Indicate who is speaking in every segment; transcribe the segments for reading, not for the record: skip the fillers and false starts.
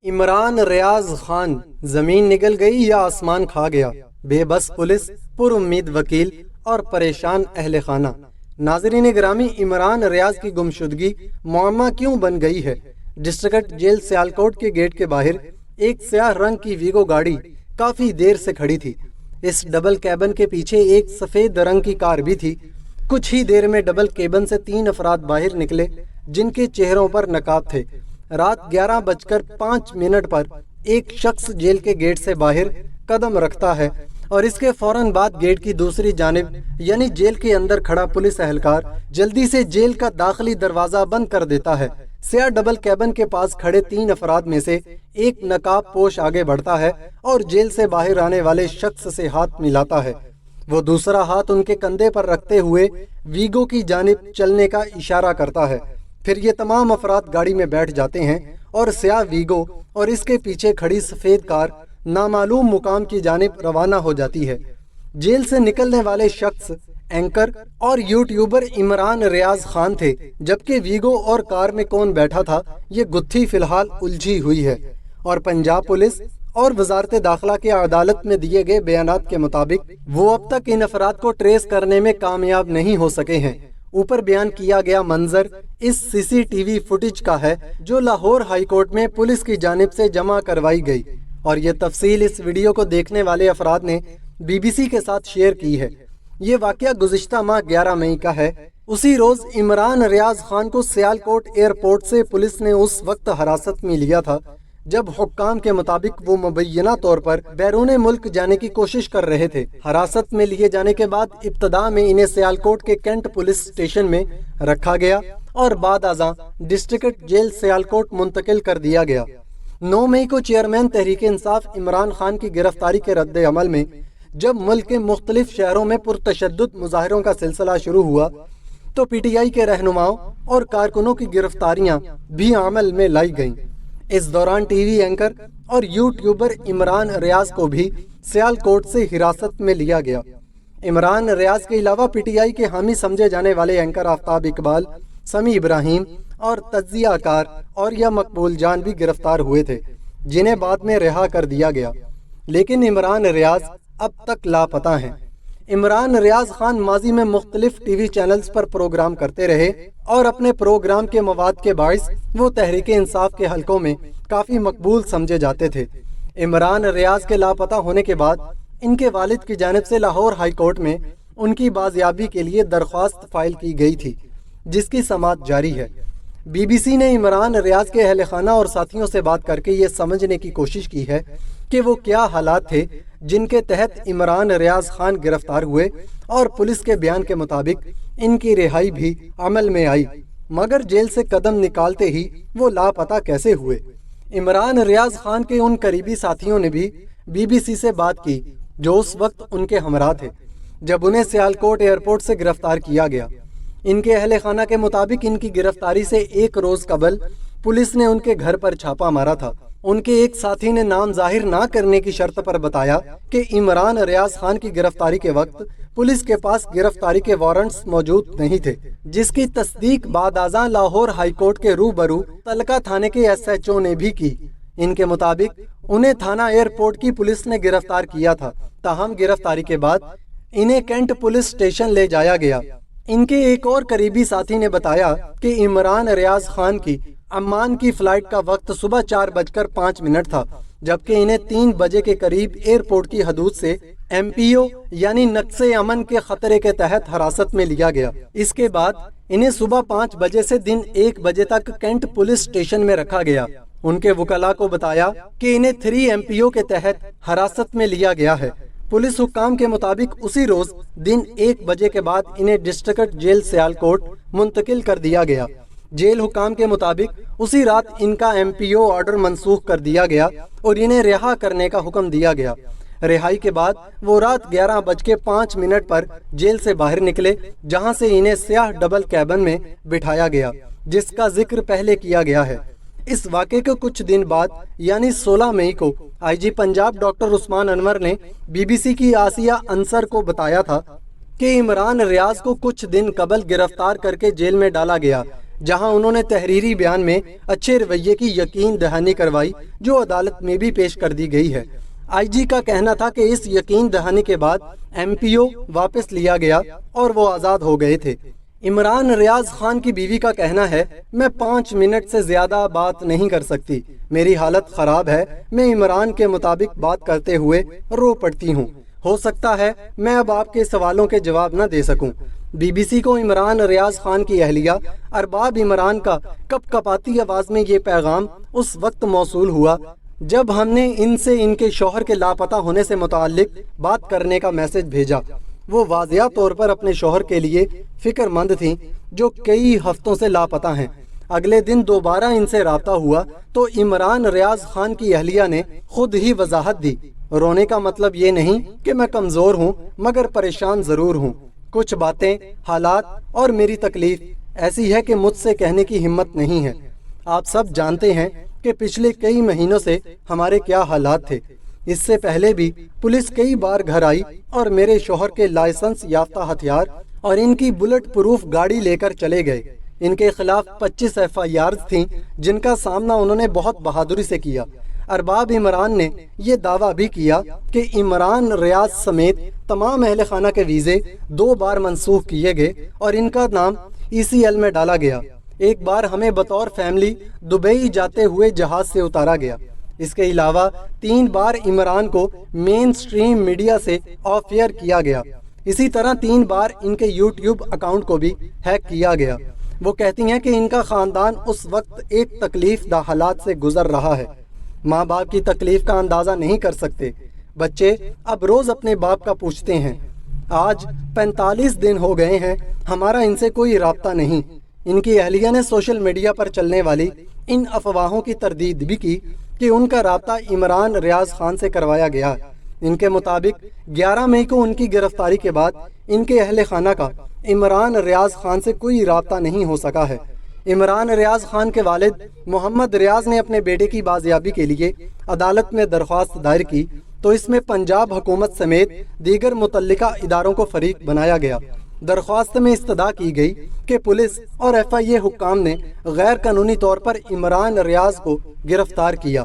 Speaker 1: عمران ریاض خان زمین نگل گئی یا آسمان کھا گیا، بے بس پولیس، پر امید وکیل اور پریشان اہل خانہ۔ ناظرین گرامی، عمران ریاض کی گمشدگی معمہ کیوں بن گئی ہے؟ ڈسٹرکٹ جیل سیالکوٹ کے گیٹ کے باہر ایک سیاہ رنگ کی ویگو گاڑی کافی دیر سے کھڑی تھی۔ اس ڈبل کیبن کے پیچھے ایک سفید رنگ کی کار بھی تھی۔ کچھ ہی دیر میں ڈبل کیبن سے 3 افراد باہر نکلے جن کے چہروں پر نقاب تھے۔ رات 11:05 پر ایک شخص جیل کے گیٹ سے باہر قدم رکھتا ہے اور اس کے فوراً بعد گیٹ کی دوسری جانب یعنی جیل کے اندر کھڑا پولیس اہلکار جلدی سے جیل کا داخلی دروازہ بند کر دیتا ہے۔ سیاہ ڈبل کیبن کے پاس کھڑے 3 افراد میں سے ایک نقاب پوش آگے بڑھتا ہے اور جیل سے باہر آنے والے شخص سے ہاتھ ملاتا ہے۔ وہ دوسرا ہاتھ ان کے کندھے پر رکھتے ہوئے ویگو کی جانب چلنے کا اشارہ کرتا ہے۔ پھر یہ تمام افراد گاڑی میں بیٹھ جاتے ہیں اور سیاہ ویگو اور اس کے پیچھے کھڑی سفید کار نامعلوم مقام کی جانب روانہ ہو جاتی ہے۔ جیل سے نکلنے والے شخص اینکر اور یوٹیوبر عمران ریاض خان تھے، جبکہ ویگو اور کار میں کون بیٹھا تھا یہ گتھی فی الحال الجھی ہوئی ہے، اور پنجاب پولیس اور وزارت داخلہ کے عدالت میں دیے گئے بیانات کے مطابق وہ اب تک ان افراد کو ٹریس کرنے میں کامیاب نہیں ہو سکے ہیں۔ اوپر بیان کیا گیا منظر اس CCTV فوٹیج کا ہے جو لاہور ہائی کورٹ میں پولیس کی جانب سے جمع کروائی گئی، اور یہ تفصیل اس ویڈیو کو دیکھنے والے افراد نے BBC کے ساتھ شیئر کی ہے۔ یہ واقعہ گزشتہ ماہ 11 مئی کا ہے۔ اسی روز عمران ریاض خان کو سیالکوٹ ایئرپورٹ سے پولیس نے اس وقت حراست میں لیا تھا جب حکام کے مطابق وہ مبینہ طور پر بیرون ملک جانے کی کوشش کر رہے تھے۔ حراست میں لیے جانے کے بعد ابتدا میں انہیں سیالکوٹ کے کینٹ پولیس اسٹیشن میں رکھا گیا اور بعد ازاں ڈسٹرکٹ جیل سیالکوٹ منتقل کر دیا گیا۔ 9 مئی کو چیئرمین تحریک انصاف عمران خان کی گرفتاری کے رد عمل میں جب ملک کے مختلف شہروں میں پرتشدد مظاہروں کا سلسلہ شروع ہوا تو PTI کے رہنماؤں اور کارکنوں کی گرفتاریاں بھی عمل میں لائی گئیں۔ اس دوران TV اینکر اور یوٹیوبر عمران ریاض کو بھی سیالکوٹ سے حراست میں لیا گیا۔ عمران ریاض کے علاوہ PTI کے حامی سمجھے جانے والے اینکر آفتاب اقبال، سمیع ابراہیم اور تجزیہ کار اوریا مقبول جان بھی گرفتار ہوئے تھے، جنہیں بعد میں رہا کر دیا گیا، لیکن عمران ریاض اب تک لاپتہ ہیں۔ عمران ریاض خان ماضی میں مختلف TV چینلز پر پروگرام کرتے رہے اور اپنے پروگرام کے مواد کے باعث وہ تحریک انصاف کے حلقوں میں کافی مقبول سمجھے جاتے تھے۔ عمران ریاض کے لاپتہ ہونے کے بعد ان کے والد کی جانب سے لاہور ہائی کورٹ میں ان کی بازیابی کے لیے درخواست فائل کی گئی تھی، جس کی سماعت جاری ہے۔ BBC نے عمران ریاض کے اہل خانہ اور ساتھیوں سے بات کر کے یہ سمجھنے کی کوشش کی ہے کہ وہ کیا حالات تھے جن کے تحت عمران ریاض خان گرفتار ہوئے، اور پولیس کے بیان کے مطابق ان کی رہائی بھی عمل میں آئی، مگر جیل سے قدم نکالتے ہی وہ لاپتہ کیسے ہوئے؟ عمران ریاض خان کے ان قریبی ساتھیوں نے بھی BBC سے بات کی جو اس وقت ان کے ہمراہ تھے جب انہیں سیالکوٹ ایئرپورٹ سے گرفتار کیا گیا۔ ان کے اہل خانہ کے مطابق ان کی گرفتاری سے 1 روز قبل پولیس نے ان کے گھر پر چھاپا مارا تھا۔ ان کے ایک ساتھی نے نام ظاہر نہ کرنے کی شرط پر بتایا کہ عمران ریاض خان کی گرفتاری کے وقت پولیس کے پاس گرفتاری کے وارنٹس موجود نہیں تھے، جس کی تصدیق بعد ازاں لاہور ہائی کورٹ کے روبرو تلکا تھانے کے SHO نے بھی کی۔ ان کے مطابق انہیں تھانہ ایئرپورٹ کی پولیس نے گرفتار کیا تھا، تاہم گرفتاری کے بعد انہیں کینٹ پولیس اسٹیشن لے جایا گیا۔ ان کے ایک اور قریبی ساتھی نے بتایا کہ عمران ریاض خان کی عمان کی فلائٹ کا وقت صبح 4:05 تھا، جبکہ انہیں 3 بجے کے قریب ایئرپورٹ کی حدود سے MPO یعنی نقص امن کے خطرے کے تحت حراست میں لیا گیا۔ اس کے بعد انہیں صبح 5 بجے سے دن 1 بجے تک کینٹ پولیس اسٹیشن میں رکھا گیا۔ ان کے وکلاء کو بتایا کہ انہیں 3 MPO کے تحت حراست میں لیا گیا ہے۔ پولیس حکام کے مطابق اسی روز دن 1 بجے کے بعد انہیں ڈسٹرکٹ جیل سیالکوٹ منتقل کر دیا گیا۔ جیل حکام کے مطابق اسی رات ان کا MPO آرڈر منسوخ کر دیا گیا اور انہیں رہا کرنے کا حکم دیا گیا۔ رہائی کے بعد وہ رات 11:05 پر جیل سے باہر نکلے، جہاں سے انہیں سیاہ ڈبل کیبن میں بٹھایا گیا، جس کا ذکر پہلے کیا گیا ہے۔ اس واقعے کے کچھ دن بعد یعنی 16 مئی کو IG پنجاب ڈاکٹر عثمان انور نے BBC کی آسیہ انصر کو بتایا تھا کہ عمران ریاض کو کچھ دن قبل گرفتار کر کے جیل میں ڈالا گیا، جہاں انہوں نے تحریری بیان میں اچھے رویے کی یقین دہانی کروائی جو عدالت میں بھی پیش کر دی گئی ہے۔ آئی جی کا کہنا تھا کہ اس یقین دہانی کے بعد ایم پی او واپس لیا گیا اور وہ آزاد ہو گئے تھے۔ عمران ریاض خان کی بیوی کا کہنا ہے، میں 5 منٹ سے زیادہ بات نہیں کر سکتی، میری حالت خراب ہے، میں عمران کے مطابق بات کرتے ہوئے رو پڑتی ہوں، ہو سکتا ہے میں اب آپ کے سوالوں کے جواب نہ دے سکوں۔ بی بی سی کو عمران ریاض خان کی اہلیہ ارباب عمران کا کپ کپاتی آواز میں یہ پیغام اس وقت موصول ہوا جب ہم نے ان سے ان کے شوہر کے لاپتہ ہونے سے متعلق بات کرنے کا میسج بھیجا۔ وہ واضح طور پر اپنے شوہر کے لیے فکر مند تھیں جو کئی ہفتوں سے لاپتہ ہیں۔ اگلے دن دوبارہ ان سے رابطہ ہوا تو عمران ریاض خان کی اہلیہ نے خود ہی وضاحت دی، رونے کا مطلب یہ نہیں کہ میں کمزور ہوں مگر پریشان ضرور ہوں، کچھ باتیں، حالات اور میری تکلیف ایسی ہے کہ مجھ سے کہنے کی ہمت نہیں ہے۔ آپ سب جانتے ہیں کہ پچھلے کئی مہینوں سے ہمارے کیا حالات تھے۔ اس سے پہلے بھی پولیس کئی بار گھر آئی اور میرے شوہر کے لائسنس یافتہ ہتھیار اور ان کی بلٹ پروف گاڑی لے کر چلے گئے۔ ان کے خلاف 25 FIRs تھیں جن کا سامنا انہوں نے بہت بہادری سے کیا۔ ارباب عمران نے یہ دعویٰ بھی کیا کہ عمران ریاض سمیت تمام اہل خانہ کے ویزے 2 بار منسوخ کیے گئے اور ان کا نام ECL میں ڈالا گیا۔ ایک بار ہمیں بطور فیملی دبئی جاتے ہوئے جہاز سے اتارا گیا۔ اس کے علاوہ 3 بار عمران کو مین سٹریم میڈیا سے آف ایئر کیا گیا۔ اسی طرح 3 بار ان کے YouTube اکاؤنٹ کو بھی ہیک کیا گیا۔ وہ کہتی ہیں کہ ان کا خاندان اس وقت ایک تکلیف دہ حالات سے گزر رہا ہے، ماں باپ کی تکلیف کا اندازہ نہیں کر سکتے۔ بچے اب روز اپنے باپ کا پوچھتے ہیں۔ آج 45 دن ہو گئے ہیں ہمارا ان سے کوئی رابطہ نہیں۔ ان کی اہلیہ نے سوشل میڈیا پر چلنے والی ان افواہوں کی تردید بھی کی کہ ان کا رابطہ عمران ریاض خان سے کروایا گیا۔ ان کے مطابق 11 مئی کو ان کی گرفتاری کے بعد ان کے اہل خانہ کا عمران ریاض خان سے کوئی رابطہ نہیں ہو سکا ہے۔ عمران ریاض خان کے والد محمد ریاض نے اپنے بیٹے کی بازیابی کے لیے عدالت میں درخواست دائر کی تو اس میں پنجاب حکومت سمیت دیگر متعلقہ اداروں کو فریق بنایا گیا۔ درخواست میں استدعا کی گئی کہ پولیس اور FIA حکام نے غیر قانونی طور پر عمران ریاض کو گرفتار کیا۔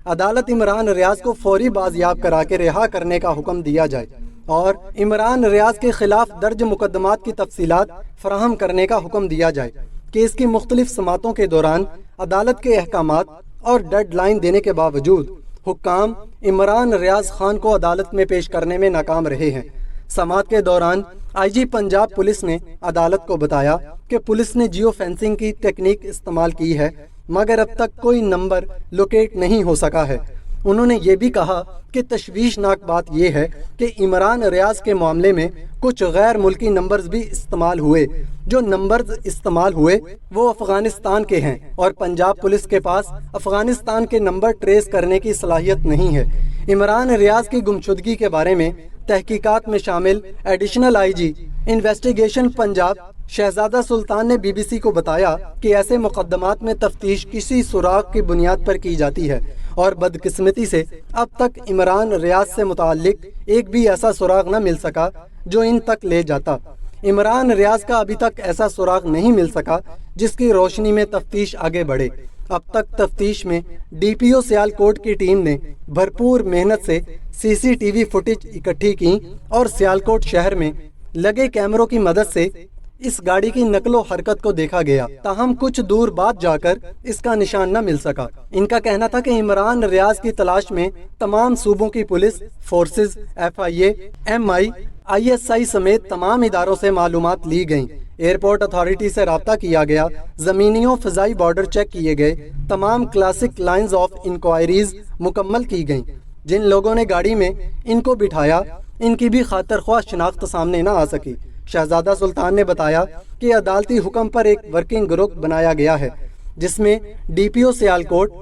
Speaker 1: عدالت عمران ریاض کو فوری بازیاب کرا کے رہا کرنے کا حکم دیا جائے اور عمران ریاض کے خلاف درج مقدمات کی تفصیلات فراہم کرنے کا حکم دیا جائے کہ اس کی مختلف سماعتوں کے دوران عدالت کے احکامات اور ڈیڈ لائن دینے کے باوجود حکام عمران ریاض خان کو عدالت میں پیش کرنے میں ناکام رہے ہیں۔ سماعت کے دوران IG پنجاب پولیس نے عدالت کو بتایا کہ پولیس نے جیو فینسنگ کی ٹیکنیک استعمال کی ہے مگر اب تک کوئی نمبر لوکیٹ نہیں ہو سکا ہے۔ انہوں نے یہ بھی کہا کہ تشویشناک بات یہ ہے کہ عمران ریاض کے معاملے میں کچھ غیر ملکی نمبرز بھی استعمال ہوئے۔ جو نمبرز استعمال ہوئے وہ افغانستان کے ہیں اور پنجاب پولیس کے پاس افغانستان کے نمبر ٹریس کرنے کی صلاحیت نہیں ہے۔ عمران ریاض کی گمشدگی کے بارے میں تحقیقات میں شامل ایڈیشنل IG انویسٹیگیشن پنجاب شہزادہ سلطان نے BBC کو بتایا کہ ایسے مقدمات میں تفتیش کسی سراغ کی بنیاد پر کی جاتی ہے اور بدقسمتی سے اب تک عمران ریاض سے متعلق ایک بھی ایسا سراغ نہ مل سکا جو ان تک لے جاتا۔ عمران ریاض کا ابھی تک ایسا سراغ نہیں مل سکا جس کی روشنی میں تفتیش آگے بڑھے۔ اب تک تفتیش میں DPO سیالکوٹ کی ٹیم نے بھرپور محنت سے CCTV فوٹیج اکٹھی کی اور سیالکوٹ شہر میں لگے کیمروں کی مدد سے اس گاڑی کی نقل و حرکت کو دیکھا گیا، تاہم کچھ دور بعد جا کر اس کا نشان نہ مل سکا۔ ان کا کہنا تھا کہ عمران ریاض کی تلاش میں تمام صوبوں کی police forces, FIA، MI، ISI سمیت تمام اداروں سے معلومات لی گئیں۔ ایئرپورٹ اتھارٹی سے رابطہ کیا گیا، زمینی و فضائی بارڈر چیک کیے گئے، تمام کلاسک لائنز آف انکوائریز مکمل کی گئیں۔ جن لوگوں نے گاڑی میں ان کو بٹھایا ان کی بھی خاطر خواہ شناخت سامنے نہ آ سکی۔ شہزادہ سلطان نے بتایا کہ عدالتی حکم پر ایک ورکنگ گروپ بنایا گیا ہے جس میں DPO سیالکوٹ،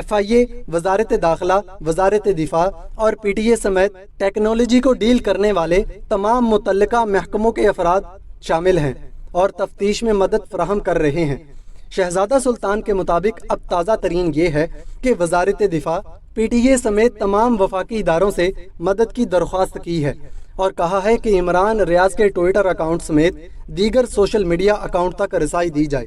Speaker 1: FIA، وزارت داخلہ، وزارت دفاع اور PTA سمیت ٹیکنالوجی کو ڈیل کرنے والے تمام متعلقہ محکموں کے افراد شامل ہیں اور تفتیش میں مدد فراہم کر رہے ہیں۔ شہزادہ سلطان کے مطابق اب تازہ ترین یہ ہے کہ وزارت دفاع، PTA سمیت تمام وفاقی اداروں سے مدد کی درخواست کی ہے اور کہا ہے کہ عمران ریاض کے ٹویٹر اکاؤنٹ سمیت دیگر سوشل میڈیا اکاؤنٹ تک رسائی دی جائے